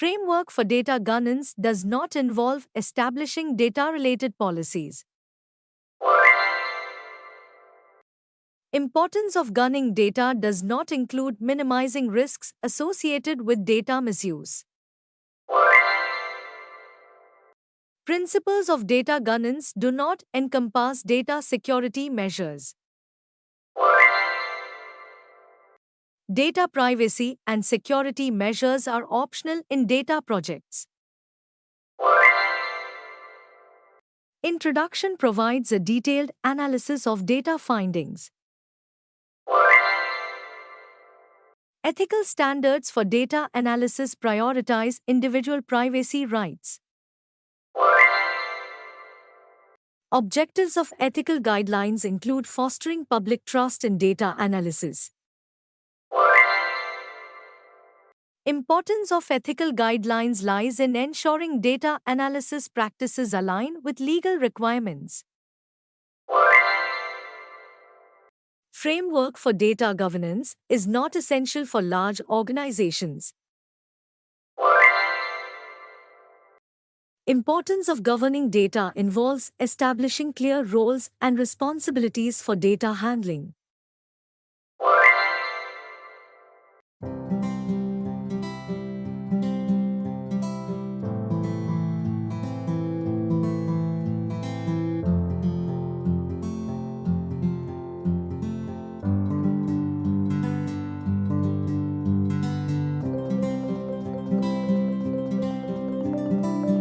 Framework for data governance does not involve establishing data-related policies. Importance of governing data does not include minimizing risks associated with data misuse. Principles of data governance do not encompass data security measures. Data privacy and security measures are optional in data projects. Introduction provides a detailed analysis of data findings. Ethical standards for data analysis prioritize individual privacy rights. Objectives of ethical guidelines include fostering public trust in data analysis. Importance of ethical guidelines lies in ensuring data analysis practices align with legal requirements. Framework for data governance is not essential for large organizations. Importance of governing data involves establishing clear roles and responsibilities for data handling.